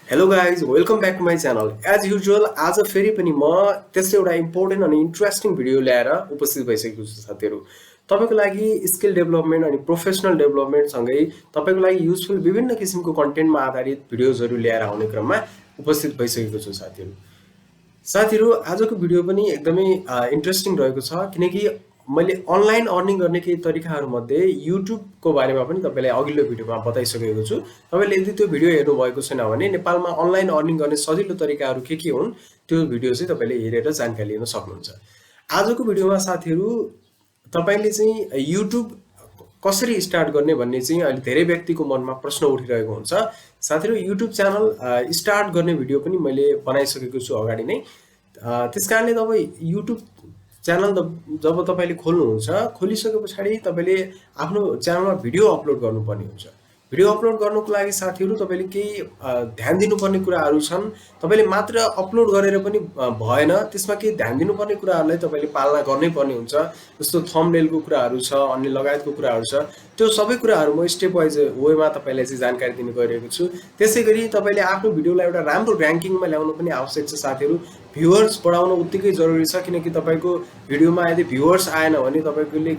Hello guys, welcome back to my channel. As usual, आज फेरि पनि म त्यस्तो एउटा इम्पोर्टेन्ट अनि इन्ट्रेस्टिङ भिडियो ल्याएर उपस्थित भइसकेको छु साथीहरु। तपाईको लागि स्किल डेभलपमेन्ट अनि प्रोफेसनल डेभलपमेन्ट सँगै तपाईको लागि युजफुल विभिन्न किसिमको कन्टेन्टमा आधारित भिडियोजहरु ल्याएर आउने क्रममा उपस्थित भइसकेको छु साथीहरु। साथीहरु आजको भिडियो पनि एकदमै इन्ट्रेस्टिङ रहेको छ किनकि मैले अनलाइन अर्निङ गर्ने केही तरिकाहरु मध्ये YouTube को बारेमा पनि तपाईलाई अघिल्लो भिडियोमा बताइसकेको छु। तपाईले यदि त्यो भिडियो हेर्नु भएको छैन भने नेपालमा अनलाइन अर्निङ गर्ने सजिलो तरिकाहरु के हुन् त्यो भिडियो चाहिँ तपाईले हेरेर जानकारी लिन सक्नुहुन्छ। आजको भिडियोमा साथीहरु तपाईले चाहिँ YouTube कसरी स्टार्ट गर्ने भन्ने चाहिँ अहिले धेरै व्यक्तिको मनमा प्रश्न उठिरहेको हुन्छ। साथीहरु YouTube च्यानल स्टार्ट गर्ने भिडियो पनि मैले बनाइसकेको छु अगाडि नै। त्यसकारणले तपाई YouTube च्यानल जब तपाईले खोल्नुहुन्छ खोलिसकेपछि तपाईले आफ्नो च्यानलमा भिडियो अपलोड गर्नुपर्ने हुन्छ। भिडियो अपलोड गर्नुको लागि साथीहरु तपाईले केही ध्यान दिनुपर्ने कुराहरु छन्। तपाईले मात्र अपलोड गरेर पनि भएन, त्यसमा केही ध्यान दिनुपर्ने कुराहरुलाई तपाईले पालना गर्नै पर्ने हुन्छ। जस्तो थम्बनेलको कुराहरु छ, अन्य लगायतको कुराहरु छ। त्यो सबै कुराहरु म स्टेप वाइज वेमा तपाईलाई चाहिँ जानकारी दिन गइरहेको छु। त्यसैगरी तपाईले आफ्नो भिडियोलाई एउटा राम्रो र्यांकिङमा ल्याउनु पनि आवश्यक छ साथीहरु। भ्युअर्स बढाउन उत्तिकै जरुरी छ किनकि तपाईको भिडियोमा यदि भ्युअर्स आएन भने तपाईकोले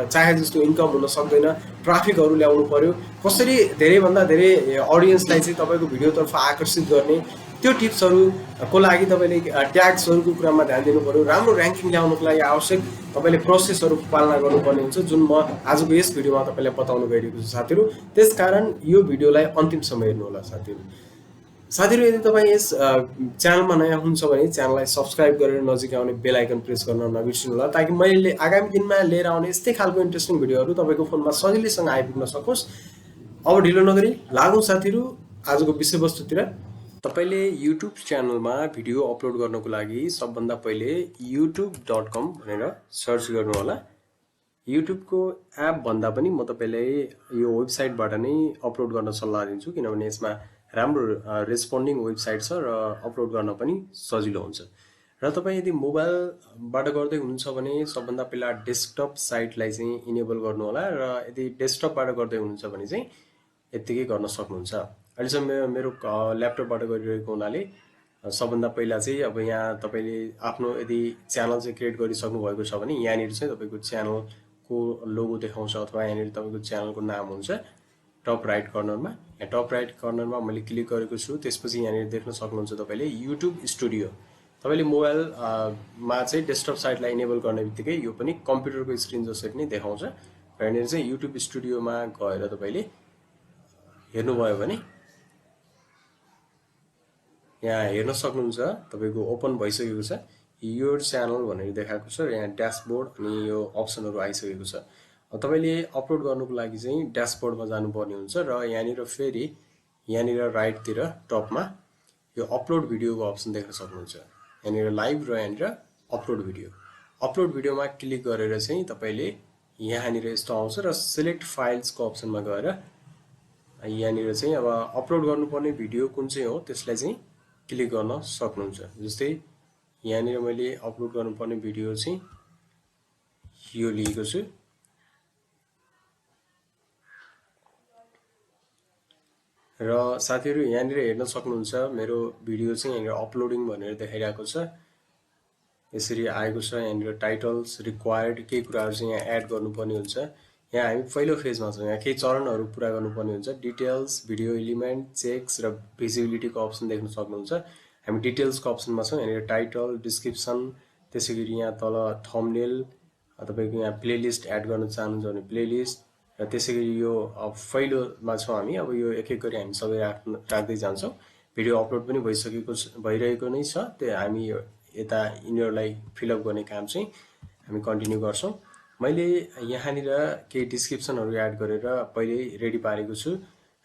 चाहे जस्तो इन्कम हुन सक्दैन। ट्राफिकहरु ल्याउनु पर्यो। कसरी धेरै भन्दा धेरै ऑडियन्सलाई चाहिँ तपाईको भिडियोतर्फ आकर्षित गर्ने त्यो टिप्सहरुको लागि तपाईले ट्याग्सहरुको कुरामा ध्यान दिनु पर्यो। राम्रो र्यांकिङ ल्याउनको लागि आवश्यक तपाईले प्रोसेसहरु पालना गर्नुपर्ने हुन्छ जुन म आजको यस भिडियोमा तपाईलाई बताउन गइरहेको छु साथीहरु। त्यसकारण यो भिडियोलाई अन्तिमसम्म हेर्नु होला साथीहरु। साथीहरु यदि तपाई यस च्यानलमा नयाँ हुनुहुन्छ भने च्यानललाई सब्स्क्राइब गरेर नजिकै आउने बेल आइकन प्रेस गर्न नबिर्सनु होला ताकि मैले आगामी दिनमा लिएर आउने यस्तै खालको इन्ट्रेस्टिङ भिडियोहरु तपाईको फोनमा सजिलैसँग आइपुग्न सकोस्। अब ढिलो नगरी लागौं साथीहरु आजको विषयवस्तुतिर। तपाईले YouTube च्यानलमा भिडियो अपलोड गर्नको लागि सबभन्दा पहिले youtube.com भनेर सर्च गर्नु होला। YouTube को एप भन्दा पनि म तपाईलाई यो वेबसाइटबाट नै अपलोड गर्न सल्लाह दिन्छु किनभने यसमा राम्रो रेस्पोन्डिङ वेबसाइट छ र अपलोड गर्न पनि सजिलो हुन्छ। र तपाई यदि मोबाइलबाट गर्दै हुनुहुन्छ भने सबभन्दा पहिला डेस्कटप साइटलाई चाहिँ इनेबल गर्नु होला र यदि डेस्कटपबाट गर्दै हुनुहुन्छ भने चाहिँ यतिकै गर्न सक्नुहुन्छ। अहिलेसम्म मेरो ल्यापटपबाट गरिरहेको हुनाले सबभन्दा पहिला चाहिँ अब यहाँ तपाईले आफ्नो यदि च्यानल चाहिँ क्रिएट गरिसक्नु भएको छ भने यहाँनिर चाहिँ तपाईको च्यानलको लोगो देखाउँछ अथवा यहाँनिर तपाईको च्यानलको नाम हुन्छ टप राइट कर्नरमा। यहाँ टप राइट कर्नरमा मैले क्लिक गरेको छु। त्यसपछि यहाँनिर देख्न सक्नुहुन्छ तपाईले YouTube स्टुडियो। तपाईले मोबाइल मा चाहिँ डेस्कटप साइटलाई इनेबल गर्नेबित्तिकै यो पनि कम्प्युटरको स्क्रिन जसरी नै देखाउँछ। र यहाँनिर चाहिँ YouTube स्टुडियोमा गएर तपाईले हेर्नुभयो भने यहाँ हेर्न सक्नुहुन्छ तपाईको ओपन भइसकेको छ। योर च्यानल भनेर देखाएको छ र यहाँ ड्याशबोर्ड अनि यो अप्सनहरु आइसकेको छ। तपाईले अपलोड गर्नुको लागि चाहिँ ड्याशबोर्डमा जानुपर्ने हुन्छ र यहाँनिर फेरि यहाँनिर राइटतिर टपमा यो अपलोड भिडियोको अप्सन देख्न सक्नुहुन्छ। यहाँनिर लाइभ र यहाँनिर अपलोड भिडियो। अपलोड भिडियोमा क्लिक गरेर चाहिँ तपाईले यहाँनिर यस्तो आउँछ र सिलेक्ट फाइल्सको अप्सनमा गएर यहाँनिर चाहिँ अब अपलोड गर्नुपर्ने भिडियो कुन चाहिँ हो त्यसलाई चाहिँ क्लिक गर्न सक्नुहुन्छ। जस्तै यहाँनिर मैले अपलोड गर्नुपर्ने भिडियो चाहिँ यो लिएको छु र साथीहरु यहाँनिर हेर्न सक्नुहुन्छ मेरो भिडियो चाहिँ यहाँनिर अपलोडिङ भनेर देखाइरहेको छ। यसरी आएको छ। यहाँनिर टाइटल्स रिक्वायर्ड केही कुराहरु चाहिँ यहाँ एड गर्नुपर्ने हुन्छ। यहाँ हामी पहिलो फेजमा छौं। यहाँ केही चरणहरु पूरा गर्नुपर्ने हुन्छ। डिटेल्स भिडियो एलिमेन्ट चेक्स र भिजिबिलिटीको अप्सन देख्न सक्नुहुन्छ। हामी डिटेल्सको अप्सनमा छौं। यहाँनिर टाइटल डिस्क्रिप्सन त्यसैगरी यहाँ तल थम्बनेल तपाईको यहाँ प्लेलिस्ट एड गर्न चाहनुहुन्छ भने प्लेलिस्ट र त्यसैगरी यो पहिलोमा छौं हामी। अब यो एक एक गरी हामी सबै राख्दै जान्छौं। भिडियो अपलोड पनि भइरहेको नै छ। त्यो हामी यता यिनीहरुलाई फिल अप गर्ने काम चाहिँ हामी कन्टिन्यु गर्छौं। मैले यहाँनिर केही डिस्क्रिप्सनहरु एड गरेर पहिले रेडी पारेको छु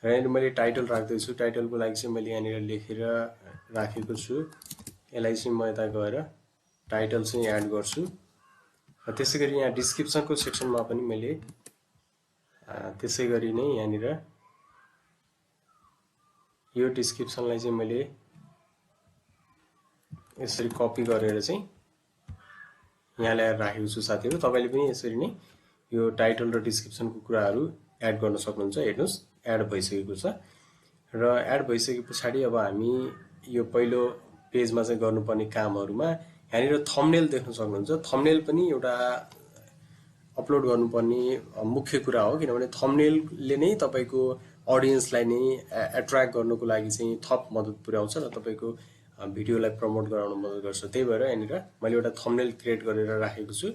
र यहाँनिर मैले टाइटल राख्दै छु। टाइटलको लागि चाहिँ मैले यहाँनिर लेखेर राखेको छु। यसलाई चाहिँ म यता गएर टाइटल चाहिँ एड गर्छु र त्यसैगरी यहाँ डिस्क्रिप्सनको सेक्सनमा पनि मैले त्यसैगरी नै यहाँनिर यो डिस्क्रिप्सनलाई चाहिँ मैले यसरी कपी गरेर चाहिँ यहाँ ल्याएर राखेको छु साथीहरु। तपाईले पनि यसरी नै यो टाइटल र डिस्क्रिप्सनको कुराहरु एड गर्न सक्नुहुन्छ। हेर्नुस् एड भइसकेको छ र एड भइसकेपछि अब हामी यो पहिलो पेजमा चाहिँ गर्नुपर्ने कामहरुमा यहाँनिर थम्बनेल देख्न सक्नुहुन्छ। थम्बनेल पनि एउटा अपलोड गर्नुपर्ने मुख्य कुरा हो, किनभने थम्बनेलले नै तपाईको अडियन्सलाई नै एट्र्याक्ट गर्नको लागि चाहिँ थप मद्दत पुर्याउँछ र तपाईको भिडियोलाई प्रमोट गराउन मद्दत गर्छ। त्यही भएर यहाँनिर मैले एउटा थम्बनेल क्रिएट गरेर राखेको छु।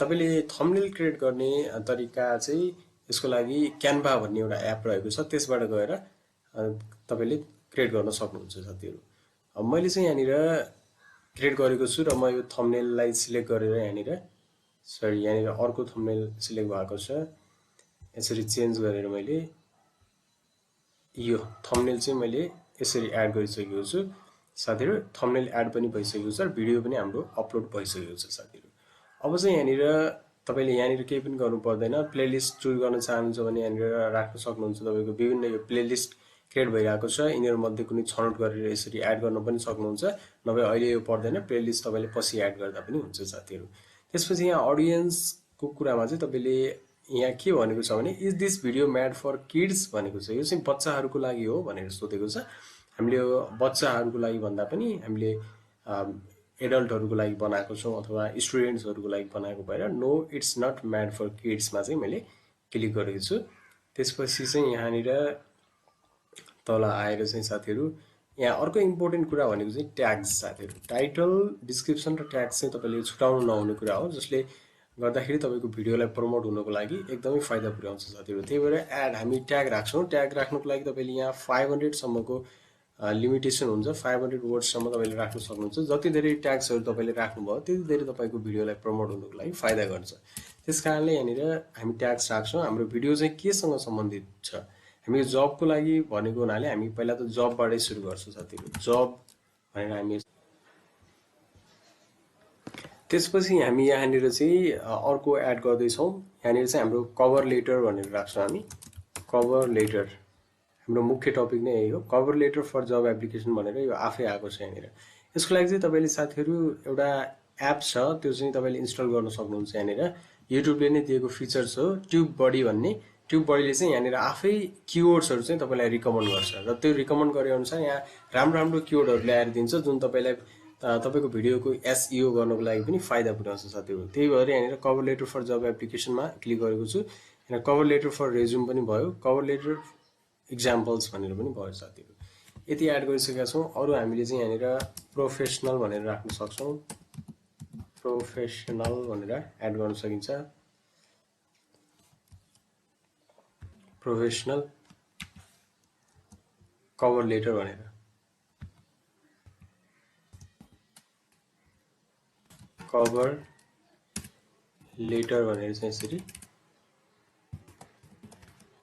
तपाईले थम्बनेल क्रिएट गर्ने तरिका चाहिँ यसको लागि क्यानभा भन्ने एउटा एप रहेको छ, त्यसबाट गएर तपाईले क्रिएट गर्न सक्नुहुन्छ साथीहरु। अब मैले चाहिँ यहाँनिर क्रिएट गरेको छु र म यो थम्बनेललाई सिलेक्ट गरेर यहाँनिर यहाँनिर अर्को थम्बनेल सिलेक्ट भएको छ। यसरी चेन्ज गरेर मैले यो थम्बनेल चाहिँ मैले यसरी एड गरिसकेको छु साथीहरु। थम्बनेल एड पनि भइसकेको छ र भिडियो पनि हाम्रो अपलोड भइसकेको छ साथीहरु। अब चाहिँ यहाँनिर तपाईले यहाँनिर केही पनि गर्नु पर्दैन। प्लेलिस्ट चुज गर्न चाहनुहुन्छ भने यहाँनिर राख्न सक्नुहुन्छ। तपाईको विभिन्न यो प्लेलिस्ट क्रिएट भइरहेको छ, यिनीहरु मध्ये कुनै छनौट गरेर यसरी एड गर्न पनि सक्नुहुन्छ। नभए अहिले यो पर्दैन, प्लेलिस्ट तपाईले पछि एड गर्दा पनि हुन्छ साथीहरु। त्यसपछि यहाँ अडियन्सको कुरामा चाहिँ तपाईले यहाँ के भनेको छ भने is this video made for kids भनेको छ। यो चाहिँ बच्चाहरुको लागि हो भनेर सोधेको छ। हामीले यो बच्चाहरुको लागि भन्दा पनि हामीले एडल्टहरुको लागि बनाएको छौं अथवा स्टुडेन्ट्सहरुको लागि बनाएको भएर no it's not made for किड्समा चाहिँ मैले क्लिक गरेको छु। त्यसपछि चाहिँ यहाँनिर तल आएर चाहिँ साथीहरु यहाँ अर्को इम्पोर्टेन्ट कुरा भनेको चाहिँ ट्याग्स साथीहरु। टाइटल, डिस्क्रिप्सन र ट्याग्स चाहिँ तपाईले छुटाउनु नहुने कुरा हो, जसले गर्दाखेरि तपाईको भिडियोलाई प्रमोट हुनको लागि एकदमै फाइदा पुर्याउँछ साथीहरु। त्यही भएर एड हामी ट्याग राख्छौं। ट्याग राख्नको लागि तपाईले यहाँ 500 सम्मको लिमिटेसन हुन्छ। 500 वर्ड्स सम्म तपाईले राख्न सक्नुहुन्छ। जति धेरै ट्याग्सहरु तपाईले राख्नुभयो त्यति धेरै तपाईको भिडियोलाई प्रमोट हुनको लागि फाइदा गर्छ। त्यसकारणले यहाँनिर हामी ट्याग्स राख्छौं। हाम्रो भिडियो चाहिँ केसँग सम्बन्धित छ, हामी जबको लागि भनेको हुनाले हामी पहिला त जबबाटै सुरु गर्छौं साथीहरु। जब भनेर हामी त्यसपछि हामी यहाँनिर चाहिँ अर्को एड गर्दै छौं। यहाँनिर चाहिँ हाम्रो कभर लेटर भनेर राख्छौं हामी। कभर लेटर हाम्रो मुख्य टपिक नै यही हो। Cover letter for job application भनेर यो आफै आएको छ यहाँनिर। यसको लागि चाहिँ तपाईले साथीहरु एउटा एप छ, त्यो चाहिँ तपाईले इन्स्टल गर्न सक्नुहुन्छ। यहाँनिर युट्युबले नै दिएको फिचर्स हो ट्युब बडी भन्ने। ट्युब बडीले चाहिँ यहाँनिर आफै किवर्ड्सहरु चाहिँ तपाईलाई रिकमेन्ड गर्छ र त्यो रिकमेन्ड गरे अनुसार यहाँ राम्रो राम्रो किवर्डहरु ल्याएर दिन्छ, जुन तपाईलाई तपाईको भिडियोको एसईओ गर्नको लागि पनि फाइदा पुर्याउँछ साथीहरु। त्यही भएर यहाँनिर कभर लेटर फर जब एप्लिकेसनमा क्लिक गरेको छु। यहाँ कभर लेटर फर रेज्युम पनि भयो, कभर लेटर एक्जाम्पल्स भनेर पनि भयो साथीहरु। यति एड गरिसकेका छौं। अरु हामीले चाहिँ यहाँनिर प्रोफेसनल भनेर राख्न सक्छौं। प्रोफेसनल भनेर एड गर्न सकिन्छ। प्रोफेसनल कभर लेटर भनेर कभर लेटर भनेर चाहिँ यसरी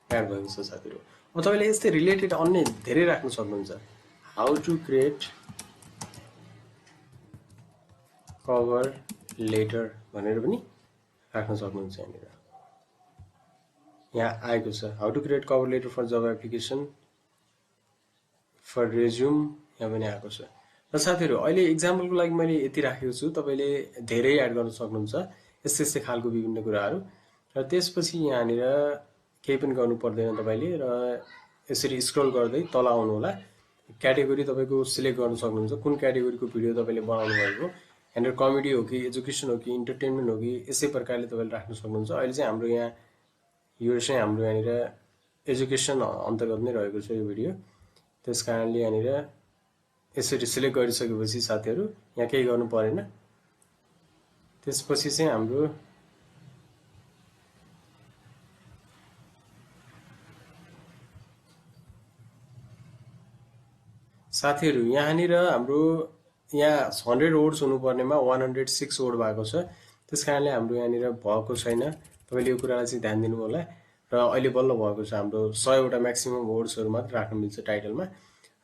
एड भएको छ साथीहरु। अब तपाईले यस्तै रिलेटेड अन्य धेरै राख्न सक्नुहुन्छ। How to create cover letter भनेर पनि राख्न सक्नुहुन्छ। यहाँनिर यहाँ आएको छ how to create cover letter for job application for resume, यहाँ पनि आएको छ। र साथीहरु अहिले एक्जाम्पलको लागि मैले यति राखेको छु, तपाईले धेरै एड गर्न सक्नुहुन्छ यस्तै यस्तै खालको विभिन्न कुराहरु। र त्यसपछि यहाँनिर केही पनि गर्नु पर्दैन तपाईले, र यसरी स्क्रल गर्दै तल आउनु होला। क्याटेगोरी तपाईको सिलेक्ट गर्न सक्नुहुन्छ, कुन क्याटेगोरीको भिडियो तपाईले बनाउनु भएको। यहाँनिर कमेडी हो कि एजुकेसन हो कि इन्टरटेनमेन्ट हो कि यसै प्रकारले तपाईले राख्न सक्नुहुन्छ। अहिले चाहिँ हाम्रो यहाँ यो चाहिँ हाम्रो यहाँनिर एजुकेसन अन्तर्गत नै रहेको छ यो भिडियो। त्यसकारणले यहाँनिर यसरी सिलेक्ट गरिसकेपछि साथीहरु यहाँ केही गर्नु परेन। त्यसपछि चाहिँ हाम्रो साथीहरु यहाँनिर हाम्रो यहाँ 100 वर्ड्स हुनुपर्नेमा 106 वर्ड भएको छ। त्यसकारणले हाम्रो यहाँनिर भएको छैन। तपाईले यो कुरालाई चाहिँ ध्यान दिनु होला। र अहिले बल्ल भएको छ हाम्रो 100 वटा म्याक्सिमम वर्ड्सहरु मात्र राख्न मिल्छ टाइटलमा।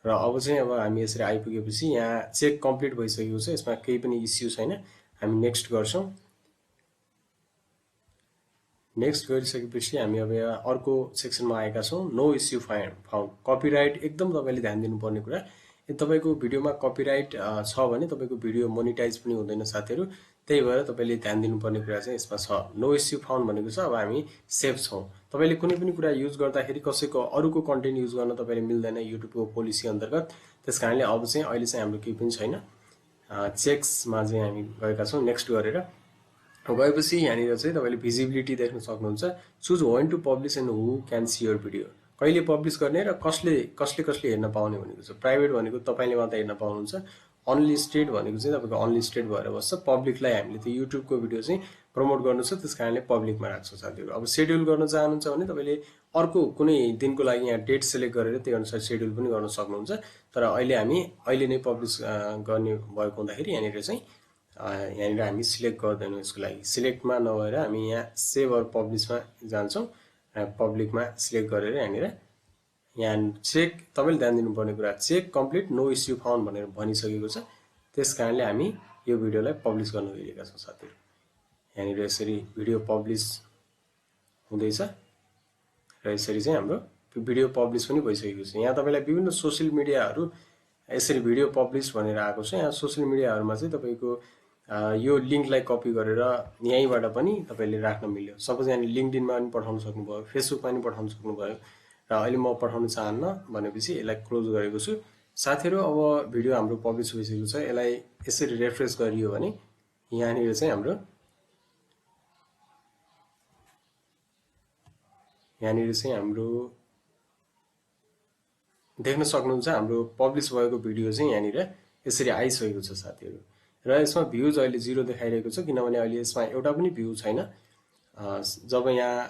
र अब चाहिँ अब हामी यसरी आइपुगेपछि यहाँ चेक कम्प्लिट भइसकेको छ, यसमा केही पनि इस्यु छैन। हामी नेक्स्ट गर्छौं। नेक्स्ट गरिसकेपछि हामी अब यहाँ अर्को सेक्सनमा आएका छौं। No issue found. कपिराइट एकदम तपाईले ध्यान दिनुपर्ने कुरा। तपाईँको भिडियोमा कपिराइट छ भने तपाईँको भिडियो मोनिटाइज पनि हुँदैन साथीहरू। त्यही भएर तपाईँले ध्यान दिनुपर्ने कुरा चाहिँ यसमा छ। नो इस्यु फाउन्ड भनेको छ अब हामी सेफ छौँ। तपाईँले कुनै पनि कुरा युज गर्दाखेरि कसैको अरूको कन्टेन्ट युज गर्न तपाईँले मिल्दैन युट्युबको पोलिसी अन्तर्गत। त्यस कारणले अब चाहिँ अहिले चाहिँ हाम्रो केही पनि छैन। चेक्समा चाहिँ हामी गएका छौँ नेक्स्ट गरेर। गएपछि यहाँनिर चाहिँ तपाईँले भिजिबिलिटी देख्न सक्नुहुन्छ। Choose when to publish and who can see your video. कहिले पब्लिस गर्ने र कसले कसले हेर्न पाउने भनेको छ। प्राइभेट भनेको तपाईँले मात्र हेर्न पाउनुहुन्छ। अनलिस्टेड भनेको चाहिँ तपाईँको अनलिस्टेड भएर बस्छ। पब्लिकलाई हामीले त्यो युट्युबको भिडियो चाहिँ प्रमोट गर्नु छ, त्यस कारणले पब्लिकमा राख्छौँ साथीहरू। अब सेड्युल गर्न चाहनुहुन्छ भने तपाईँले अर्को कुनै दिनको लागि यहाँ डेट सेलेक्ट गरेर त्यही अनुसार सेड्युल पनि गर्न सक्नुहुन्छ। तर अहिले हामी अहिले नै पब्लिस गर्ने भएको हुँदाखेरि यहाँनिर चाहिँ यहाँनिर हामी सिलेक्ट गर्दैनौँ। यसको लागि सिलेक्टमा नभएर हामी यहाँ सेभ अर पब्लिसमा जान्छौँ। पब्लिकमा सिलेक्ट गरेर यहाँनिर यहाँ चेक, तपाईँले ध्यान दिनुपर्ने कुरा check complete no issue found भनेर भनिसकेको छ। त्यस कारणले हामी यो भिडियोलाई पब्लिस गर्न गइरहेका छौँ साथीहरू। यहाँनिर यसरी भिडियो पब्लिस हुँदैछ र यसरी चाहिँ हाम्रो भिडियो पब्लिस पनि भइसकेको छ। यहाँ तपाईँलाई विभिन्न सोसियल मिडियाहरू यसरी भिडियो पब्लिस भनेर आएको छ। यहाँ सोसियल मिडियाहरूमा चाहिँ तपाईँको यो लिङ्कलाई कपी गरेर यहीँबाट पनि तपाईँले राख्न मिल्यो। सपोज यहाँ लिङ्कडिनमा पनि पठाउन सक्नुभयो, फेसबुकमा पनि पठाउन सक्नुभयो र अहिले म पठाउन चाहन्न भनेपछि यसलाई क्लोज गरेको छु। साथीहरू अब भिडियो हाम्रो पब्लिस भइसकेको छ। यसलाई यसरी रेफ्रेस गरियो भने यहाँनिर चाहिँ हाम्रो देख्न सक्नुहुन्छ हाम्रो पब्लिस भएको भिडियो चाहिँ यहाँनिर यसरी आइसकेको छ साथीहरू। र यसमा भ्युज अहिले 0 देखाइरहेको छ किनभने अहिले यसमा एउटा पनि भ्यू छैन। जब यहाँ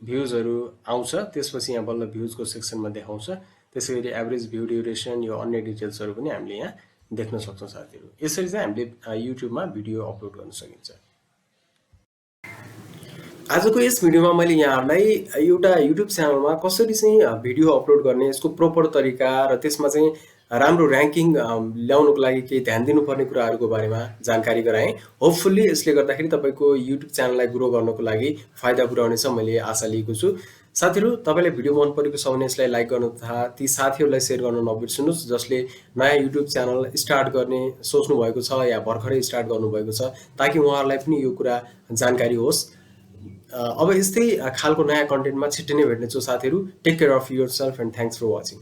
भ्युजहरू आउँछ त्यसपछि यहाँ बल्ल भ्युजको सेक्सनमा देखाउँछ। त्यसैगरी एभरेज भ्यू ड्युरेसन यो अन्य डिटेल्सहरू पनि हामीले यहाँ देख्न सक्छौँ साथीहरू। यसरी चाहिँ हामीले युट्युबमा भिडियो अपलोड गर्न सकिन्छ। आजको यस भिडियोमा मैले यहाँहरूलाई एउटा युट्युब च्यानलमा कसरी चाहिँ भिडियो अपलोड गर्ने, यसको प्रोपर तरिका र त्यसमा चाहिँ राम्रो र्याङ्किङ ल्याउनुको लागि केही ध्यान दिनुपर्ने कुराहरूको बारेमा जानकारी गराएँ। होपफुल्ली यसले गर्दाखेरि तपाईँको युट्युब च्यानललाई ग्रो गर्नको लागि फाइदा पुर्याउनेछ मैले आशा लिएको छु। साथीहरू, तपाईँलाई भिडियो मन परेको छ भने यसलाई लाइक गर्नु तथा ती साथीहरूलाई सेयर गर्न नबिर्सनुहोस् जसले नयाँ युट्युब च्यानल स्टार्ट गर्ने सोच्नु भएको छ या भर्खरै स्टार्ट गर्नुभएको छ, ताकि उहाँहरूलाई पनि यो कुरा जानकारी होस्। अब यस्तै खालको नयाँ कन्टेन्टमा छिट्टै नै भेट्नेछु साथीहरू। Take care of yourself and thanks for watching.